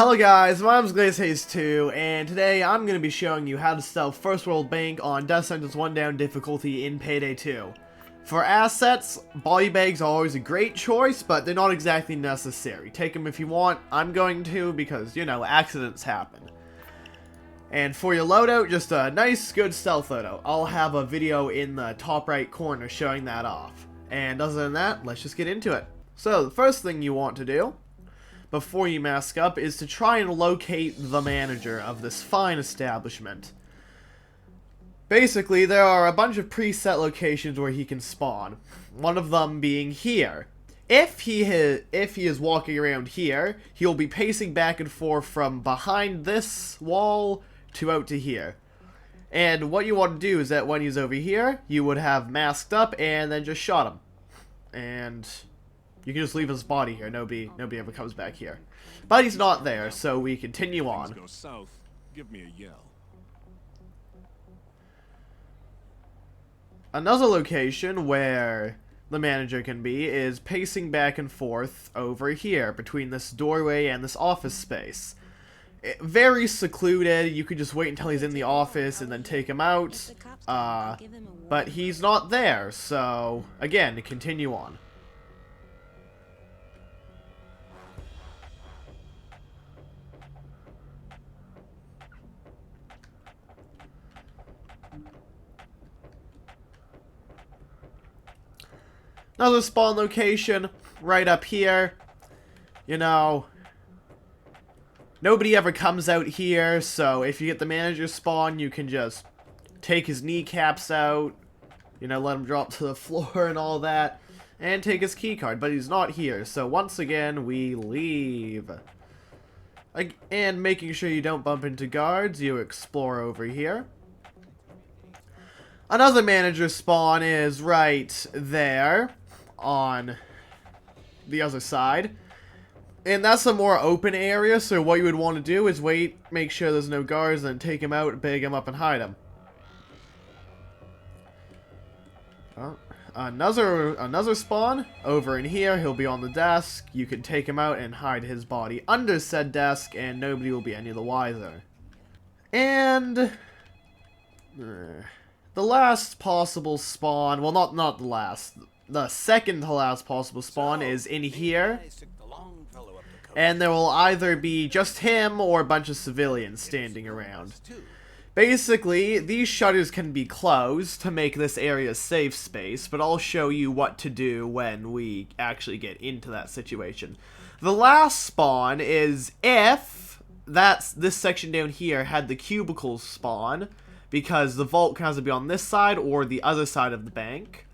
Hello guys, my name is GlazeHaze2, and today I'm going to be showing you how to stealth First World Bank on Death Sentence 1 down difficulty in Payday 2. For assets, body bags are always a great choice, but they're not exactly necessary. Take them if you want. I'm going to because, you know, accidents happen. And for your loadout, just a nice, good stealth loadout. I'll have a video in the top right corner showing that off. And other than that, let's just get into it. So, the first thing you want to do before you mask up is to try and locate the manager of this fine establishment. Basically, there are a bunch of preset locations where he can spawn. One of them being here. If he is walking around here, he'll be pacing back and forth from behind this wall to out to here. And what you want to do is that when he's over here, you would have masked up and then just shot him. And you can just leave his body here. Nobody ever comes back here. But he's not there, so we continue on. Go south. Give me a yell. Another location where the manager can be is pacing back and forth over here between this doorway and this office space. Very secluded. You could just wait until he's in the office and then take him out. But he's not there, so again, continue on. Another spawn location, right up here. You know, nobody ever comes out here, so if you get the manager spawn, you can just take his kneecaps out, you know, let him drop to the floor and all that, and take his keycard, but he's not here, so once again, we leave. And making sure you don't bump into guards, you explore over here. Another manager spawn is right there on the other side. And that's a more open area, so what you would want to do is wait, make sure there's no guards, then take him out, bag him up, and hide him. Oh, another spawn over in here. He'll be on the desk. You can take him out and hide his body under said desk, and nobody will be any the wiser. And the last possible spawn, well, not the last. The second to last possible spawn is in here. And there will either be just him or a bunch of civilians standing around. Basically, these shutters can be closed to make this area a safe space, but I'll show you what to do when we actually get into that situation. The last spawn is if this section down here had the cubicles spawn, because the vault can either be on this side or the other side of the bank.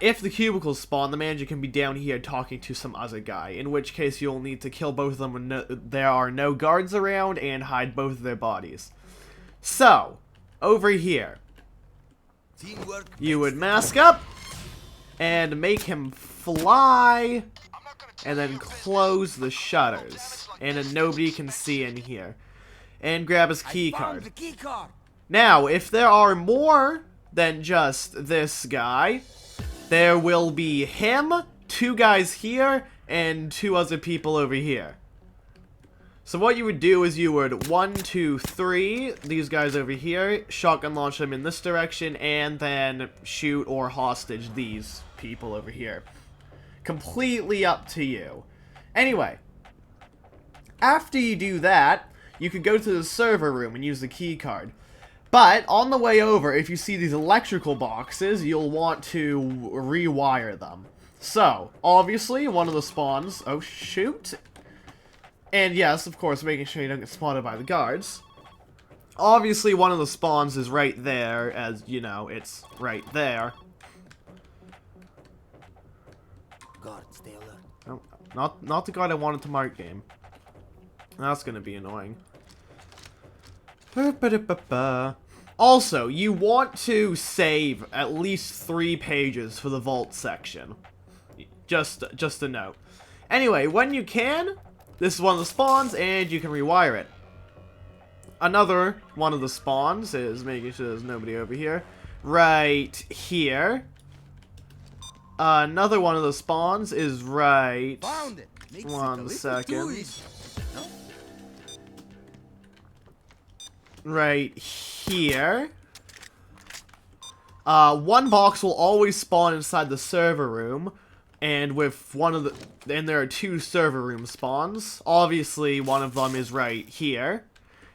If the cubicles spawn, the manager can be down here talking to some other guy, in which case you'll need to kill both of them when there are no guards around and hide both of their bodies. So, over here, you would mask up and make him fly and then close the shutters, and then nobody can see in here, and grab his keycard. Now, if there are more than just this guy, there will be him, two guys here, and two other people over here. So what you would do is you would 1, 2, 3, these guys over here, shotgun launch them in this direction, and then shoot or hostage these people over here. Completely up to you. Anyway, after you do that, you could go to the server room and use the key card. But on the way over, if you see these electrical boxes, you'll want to rewire them. So, obviously, one of the spawns... Oh, shoot. And yes, of course, making sure you don't get spotted by the guards. Obviously, one of the spawns is right there, as, you know, it's right there. Guard, stay alert. Oh, not the guard I wanted to mark game. That's gonna be annoying. Also, you want to save at least 3 pages for the vault section. Just a note. Anyway, when you can, this is one of the spawns, and you can rewire it. Another one of the spawns is making sure there's nobody over here. Right here. Another one of the spawns is right... Found it. One second. right here. One box will always spawn inside the server room, and with and there are 2 server room spawns. Obviously, one of them is right here.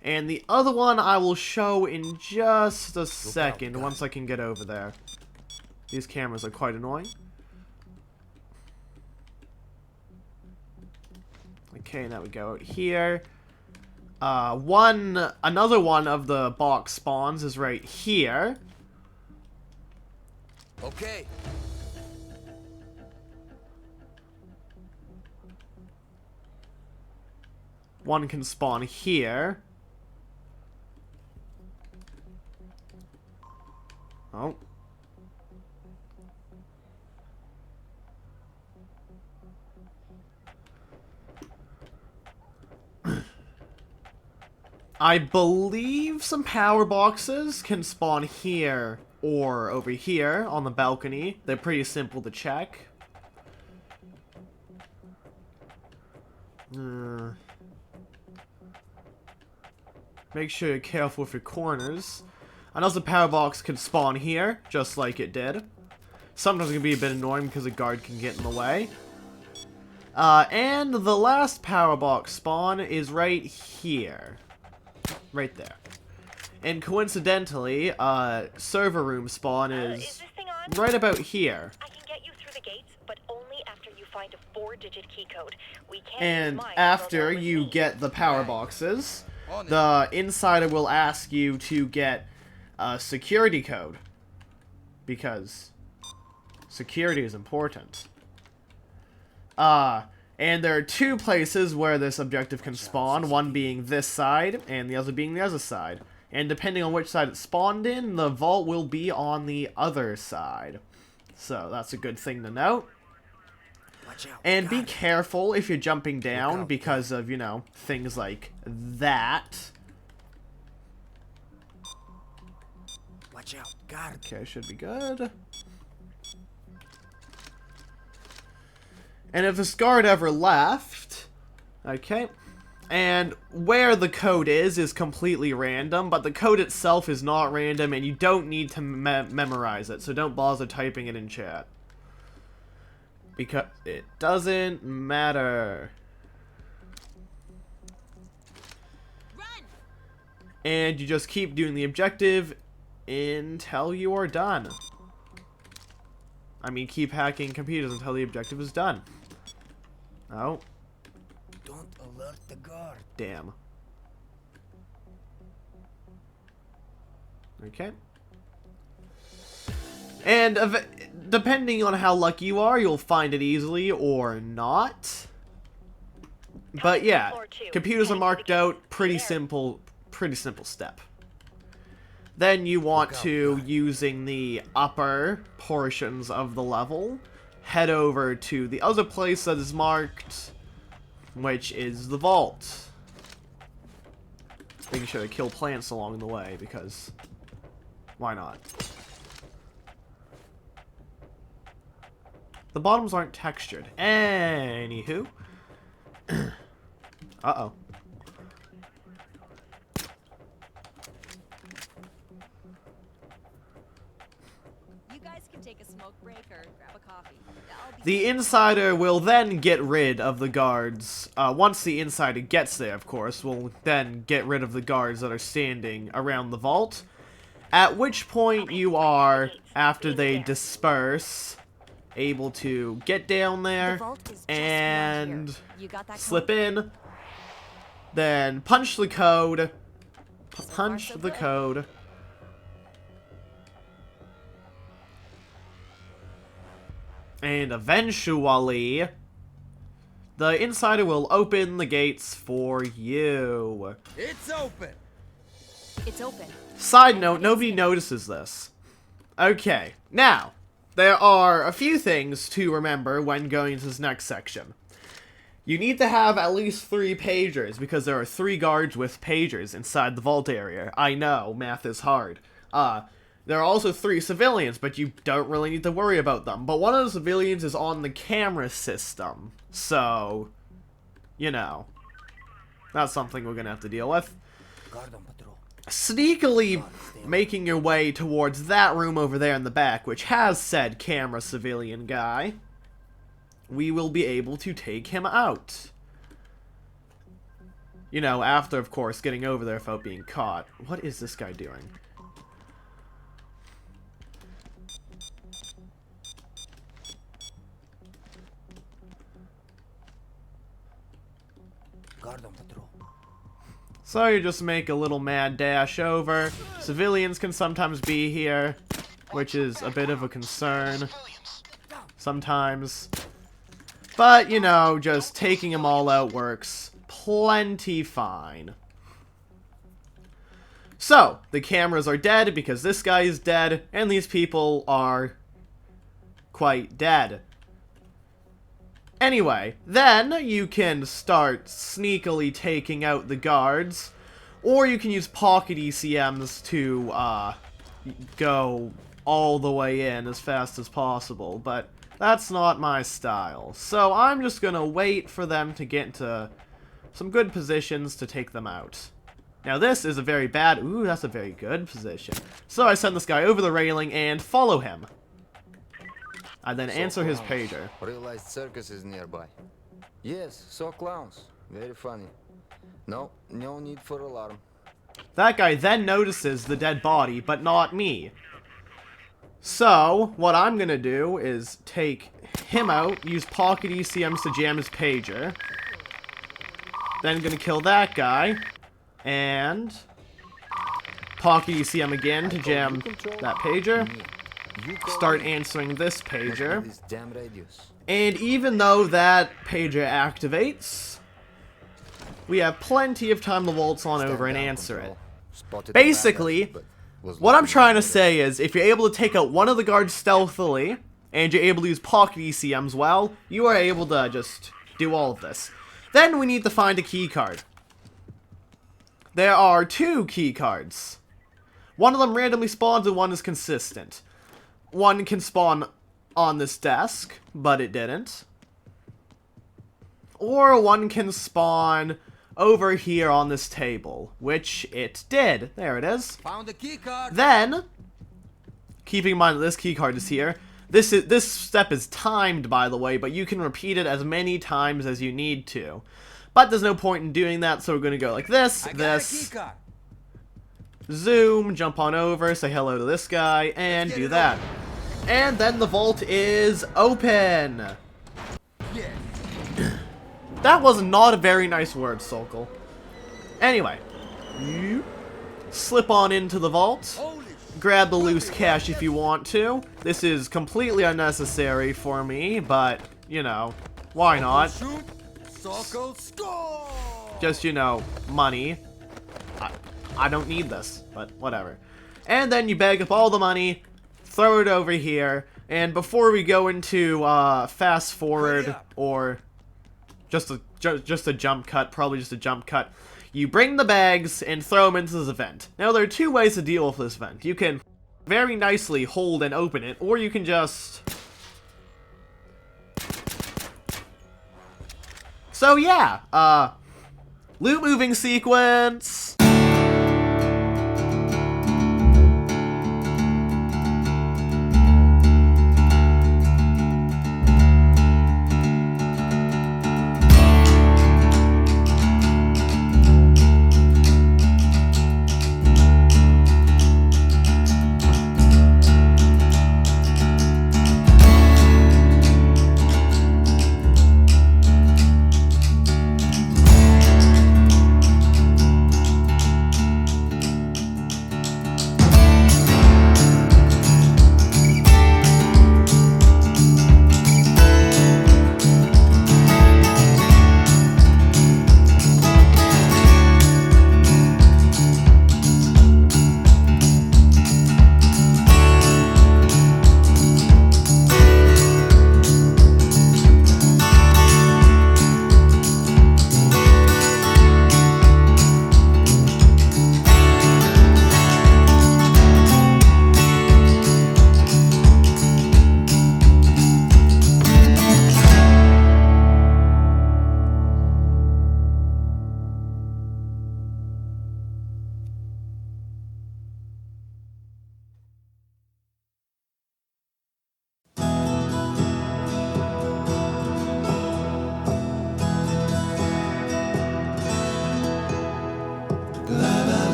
And the other one I will show in just a second, once I can get over there. These cameras are quite annoying. Okay, now we go out here. Another one of the box spawns is right here. Okay. One can spawn here. Oh. I believe some power boxes can spawn here or over here on the balcony. They're pretty simple to check. Make sure you're careful with your corners. Another power box can spawn here, just like it did. Sometimes it can be a bit annoying because a guard can get in the way. And the last power box spawn is right here. Right there. And coincidentally, server room spawn is right about here. I can get you through the gates, but only after you find a 4-digit key code. We can't And after you get the power boxes, the insider will ask you to get a security code. Because security is important. And there are 2 places where this objective can spawn, one being this side, and the other being the other side. And depending on which side it spawned in, the vault will be on the other side. So that's a good thing to note. And be careful if you're jumping down because of, you know, things like that. Watch out, guard. Okay, should be good. And if this guard ever left, okay, and where the code is completely random, but the code itself is not random, and you don't need to memorize it, so don't bother typing it in chat. Because it doesn't matter. Run! And you just keep doing the objective until you are done. I mean, keep hacking computers until the objective is done. Oh. Don't alert the guard. Damn. Okay. And depending on how lucky you are, you'll find it easily or not. But yeah, computers are marked out. Pretty simple step. Then you want to, using the upper portions of the level, head over to the other place that is marked, which is the vault. Making sure to kill plants along the way, because why not? The bottoms aren't textured. Anywho. Uh-oh. Take a smoke break or grab a coffee. The insider will then get rid of the guards. Once the insider gets there, of course, will then get rid of the guards that are standing around the vault. At which point you are, after they disperse, able to get down there and slip in. Then punch the code. Punch the code. And eventually, the insider will open the gates for you. It's open. It's open. Side note, nobody notices this. Okay, now, there are a few things to remember when going into this next section. You need to have at least 3 pagers, because there are 3 guards with pagers inside the vault area. I know, math is hard. There are also 3 civilians, but you don't really need to worry about them. But one of the civilians is on the camera system. So, you know, that's something we're going to have to deal with. Guard on patrol. sneakily making your way towards that room over there in the back, which has said camera civilian guy, we will be able to take him out. You know, after, of course, getting over there without being caught. What is this guy doing? Guard on patrol. So you just make a little mad dash over. Civilians can sometimes be here, which is a bit of a concern. Sometimes. But, you know, just taking them all out works plenty fine. So, the cameras are dead because this guy is dead, and these people are quite dead. Anyway, then you can start sneakily taking out the guards, or you can use pocket ECMs to go all the way in as fast as possible, but that's not my style. So I'm just gonna wait for them to get into some good positions to take them out. Now this is a very bad... Ooh, that's a very good position. So I send this guy over the railing and follow him. I then answer his pager. Realized circus is nearby. Yes, saw clowns. Very funny. No need for alarm. That guy then notices the dead body, but not me. So, what I'm gonna do is take him out, use pocket ECMs to jam his pager. Then gonna kill that guy. And pocket ECM again to jam that pager. Start answering this pager. And even though that pager activates, we have plenty of time to waltz on over and answer it. Basically, what I'm trying to say is, if you're able to take out one of the guards stealthily, and you're able to use pocket ECMs well, you are able to just do all of this. Then we need to find a key card. There are 2 key cards. One of them randomly spawns and one is consistent. One can spawn on this desk, but it didn't. Or one can spawn over here on this table, which it did. There it is. Found the key card. Then, keeping in mind that this key card is here, this step is timed, by the way, but you can repeat it as many times as you need to. But there's no point in doing that, so we're going to go like this, this, zoom, jump on over, say hello to this guy, and do that. And then the vault is open! That was not a very nice word, Sokol. Anyway, you slip on into the vault, grab the loose cash if you want to. This is completely unnecessary for me, but, you know, why not? Just, you know, money. I don't need this, but whatever. And then you bag up all the money, throw it over here, and before we go into fast forward or just a jump cut, probably just a jump cut, you bring the bags and throw them into this vent. Now there are 2 ways to deal with this vent. You can very nicely hold and open it, or you can just... So yeah, loot moving sequence.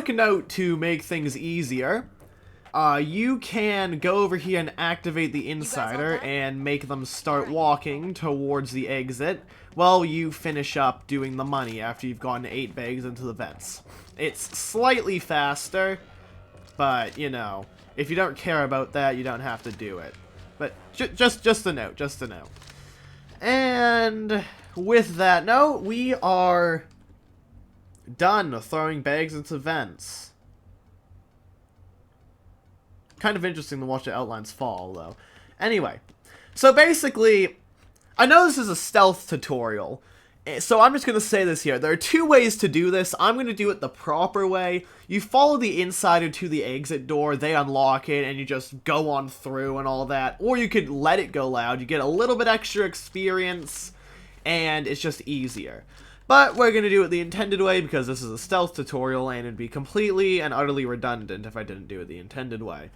quick note to make things easier. You can go over here and activate the insider and make them start walking towards the exit while you finish up doing the money after you've gotten 8 bags into the vents. It's slightly faster, but, you know, if you don't care about that, you don't have to do it. But just a note, just a note. And with that note, we are done throwing bags into vents. Kind of interesting to watch the outlines fall, though. Anyway, so basically, I know this is a stealth tutorial, so I'm just going to say this here. There are 2 ways to do this. I'm going to do it the proper way. You follow the insider to the exit door, they unlock it, and you just go on through and all that. Or you could let it go loud, you get a little bit extra experience, and it's just easier. But we're going to do it the intended way because this is a stealth tutorial, and it'd be completely and utterly redundant if I didn't do it the intended way.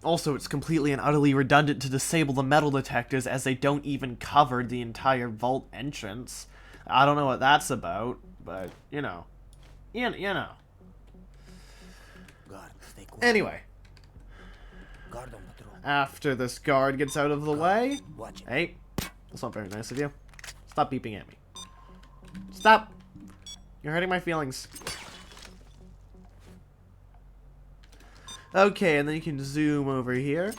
Also, it's completely and utterly redundant to disable the metal detectors as they don't even cover the entire vault entrance. I don't know what that's about, but, you know. You know. Anyway. After this guard gets out of the way... Hey, that's not very nice of you. Stop beeping at me. Stop! You're hurting my feelings. Okay, and then you can zoom over here.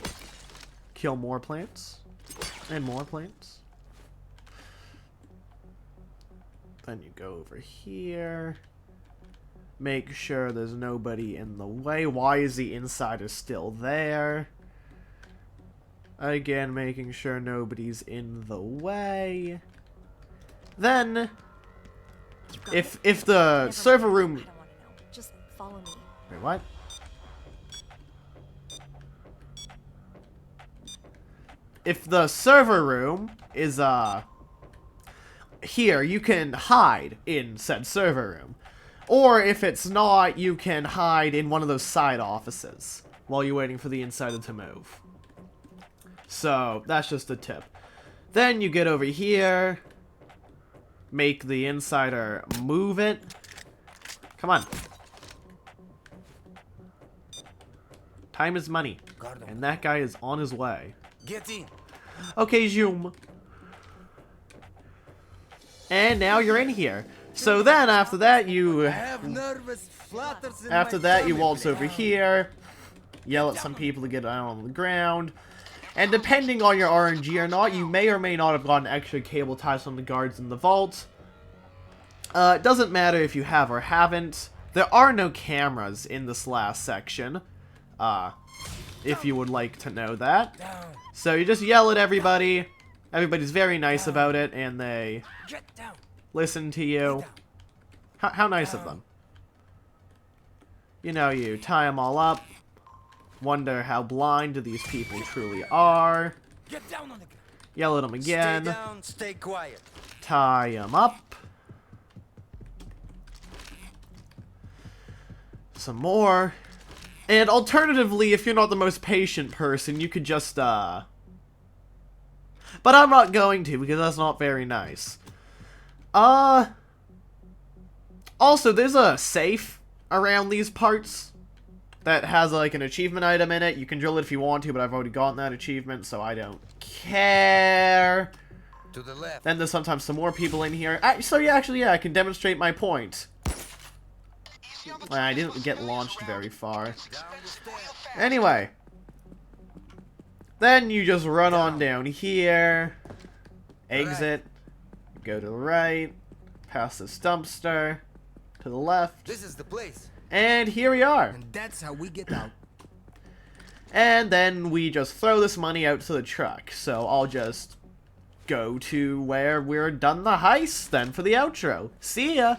Kill more plants. And more plants. Then you go over here. Make sure there's nobody in the way. Why is the insider still there? Again, making sure nobody's in the way. Then, if the server room... I don't want to know. Just follow me. Wait, what? If the server room is, here, you can hide in said server room. Or if it's not, you can hide in one of those side offices while you're waiting for the insider to move. So, that's just a tip. Then you get over here, make the insider move it. Come on. Time is money. And that guy is on his way. Get in. Okay, zoom. And now you're in here. So then after that you waltz over here, yell at some people to get down on the ground. And depending on your RNG or not, you may or may not have gotten extra cable ties from the guards in the vault. It doesn't matter if you have or haven't. There are no cameras in this last section. If you would like to know that. So you just yell at everybody. Everybody's very nice about it, and they listen to you. How nice of them. You know, you tie them all up. Wonder how blind these people truly are. Yell at them again. Stay down, stay quiet. Tie them up. Some more. And alternatively, if you're not the most patient person, you could just, But I'm not going to, because that's not very nice. Also, there's a safe around these parts that has, like, an achievement item in it. You can drill it if you want to, but I've already gotten that achievement, so I don't care. To the left. Then there's sometimes some more people in here. So, yeah, actually, yeah, I can demonstrate my point. Well, I didn't get launched very far. Anyway. Then you just run on down here. Exit. Go to the right. Past this dumpster. To the left. This is the place. And here we are. And that's how we get out. And then we just throw this money out to the truck. So I'll just go to where we're done the heist then for the outro. See ya!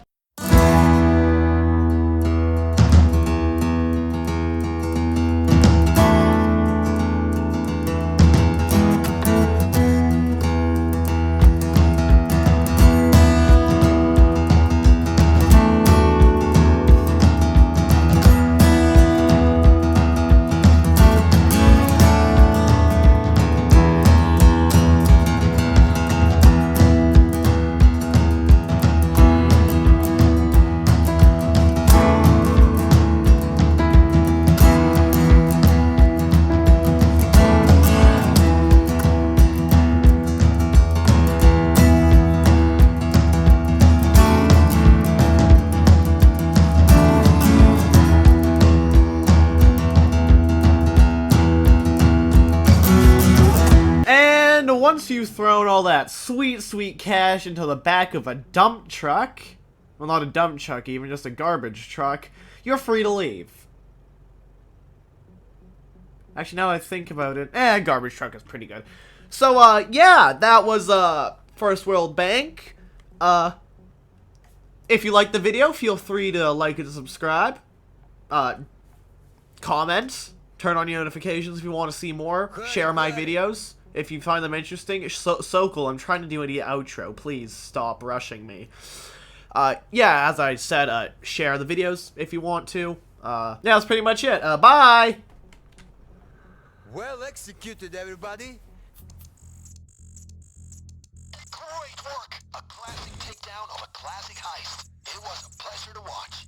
once you've thrown all that sweet, sweet cash into the back of a dump truck, well, not a dump truck even, just a garbage truck, you're free to leave. Actually, now that I think about it, garbage truck is pretty good. So, yeah, that was, First World Bank. If you liked the video, feel free to like and subscribe. Comment. Turn on your notifications if you want to see more. Share my videos if you find them interesting. Sokol, I'm trying to do an outro. Please stop rushing me. Yeah, as I said, share the videos if you want to. Yeah, that's pretty much it. Bye! Well executed, everybody. Great work! A classic takedown of a classic heist. It was a pleasure to watch.